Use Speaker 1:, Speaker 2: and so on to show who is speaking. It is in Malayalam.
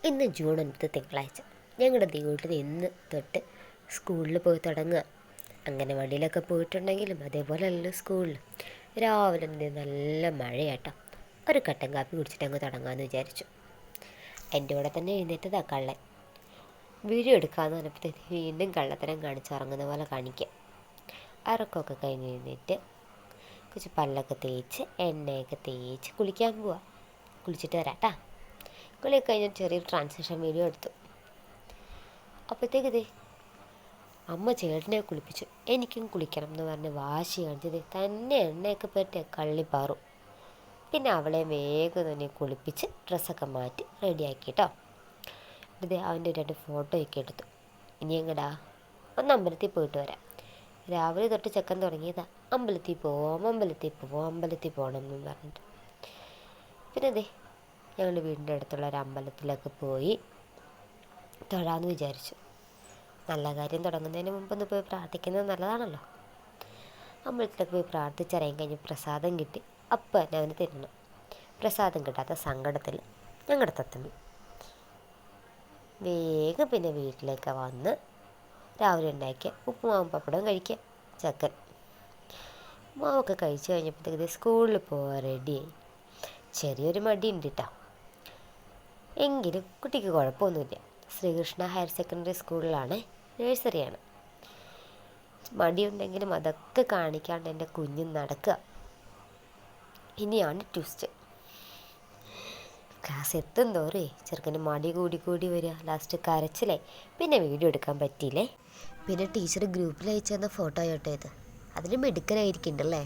Speaker 1: ഇന്ന് ജൂൺ 9 തിങ്കളാഴ്ച. ഞങ്ങളുടെ വീട്ടിൽ ഇന്ന് തൊട്ട് സ്കൂളിൽ പോയി തുടങ്ങുക. അംഗനവാടിയിലൊക്കെ പോയിട്ടുണ്ടെങ്കിലും അതേപോലെയല്ലോ സ്കൂളിൽ. രാവിലെ നല്ല മഴയാട്ടോ. ഒരു കട്ടൻ കാപ്പി കുടിച്ചിട്ട് അങ്ങ് തുടങ്ങാമെന്ന് വിചാരിച്ചു. എൻ്റെ കൂടെ തന്നെ എഴുന്നേറ്റതാ കള്ളൻ. വീഡിയോ എടുക്കാമെന്ന് പറഞ്ഞപ്പോഴത്തേക്ക് വീണ്ടും കള്ളത്തരം കാണിച്ച് ഉറങ്ങുന്ന പോലെ കാണിക്കുക. അറക്കമൊക്കെ കഴിഞ്ഞ് എഴുന്നേറ്റ് കുറച്ച് പല്ലൊക്കെ തേച്ച് എണ്ണയൊക്കെ തേച്ച് കുളിക്കാൻ പോവാം. കുളിച്ചിട്ട് വരാട്ടാ. കുളിയൊക്കെ കഴിഞ്ഞാൽ ചെറിയൊരു ട്രാൻസാക്ഷൻ വീഡിയോ എടുത്തു. അപ്പോഴത്തേക്ക് അമ്മ ചേട്ടനെ കുളിപ്പിച്ചു. എനിക്കും കുളിക്കണം എന്ന് പറഞ്ഞ് വാശി കാണിച്ചത് തന്നെ എണ്ണയൊക്കെ പറ്റിയ കള്ളിപ്പാറും. പിന്നെ അവളെ വേഗം തന്നെ കുളിപ്പിച്ച് ഡ്രസ്സൊക്കെ മാറ്റി റെഡിയാക്കി കേട്ടോ. അവൻ്റെ 2 ഫോട്ടോയൊക്കെ എടുത്തു. ഇനി എങ്ങടാ? ഒന്ന് അമ്പലത്തിൽ പോയിട്ട് വരാം. രാവിലെ തൊട്ട് ചെക്കൻ തുടങ്ങിയതാ അമ്പലത്തിൽ പോകണം എന്ന് പറഞ്ഞിട്ട്. പിന്നെ ഞങ്ങൾ വീടിൻ്റെ അടുത്തുള്ള ഒരു അമ്പലത്തിലൊക്കെ പോയി തൊഴാമെന്ന് വിചാരിച്ചു. നല്ല കാര്യം തുടങ്ങുന്നതിന് മുമ്പൊന്ന് പോയി പ്രാർത്ഥിക്കുന്നത് നല്ലതാണല്ലോ. അമ്പലത്തിലൊക്കെ പോയി പ്രാർത്ഥിച്ചിറങ്ങി കഴിഞ്ഞ് പ്രസാദം കിട്ടി. അപ്പം തന്നെ അവന് തരണം. പ്രസാദം കിട്ടാത്ത സങ്കടത്തിൽ ഞങ്ങളുടെ തത്തമ്മി വേഗം പിന്നെ വീട്ടിലേക്ക് വന്ന് രാവിലെ ഉണ്ടാക്കിയ ഉപ്പുമാവും പപ്പടവും കഴിക്കുക. ചക്കൻ ഉപ്പുമാവൊക്കെ കഴിച്ച് കഴിഞ്ഞപ്പോഴത്തേക്ക് സ്കൂളിൽ പോകാൻ റെഡിയായി. ചെറിയൊരു മടിയുണ്ട് കേട്ടോ. എങ്കിലും കുട്ടിക്ക് കുഴപ്പമൊന്നുമില്ല. ശ്രീകൃഷ്ണ ഹയർ സെക്കൻഡറി സ്കൂളിലാണ്, നഴ്സറിയാണ്. മടിയുണ്ടെങ്കിലും അതൊക്കെ കാണിക്കാണ്ട് എൻ്റെ കുഞ്ഞ് നടക്കുക. ഇനിയാണ് ട്വിസ്റ്റ്. ക്ലാസ് എത്തും തോറേ ചെറുക്കന് മടി കൂടി വരിക. ലാസ്റ്റ് കരച്ചിലേ. പിന്നെ വീഡിയോ എടുക്കാൻ പറ്റിയില്ലേ. പിന്നെ ടീച്ചർ ഗ്രൂപ്പിൽ അയച്ചു തന്ന ഫോട്ടോ ആയിട്ടോ ഇത്. അതിന് മിടുക്കനായിരിക്കുന്നുണ്ടല്ലേ.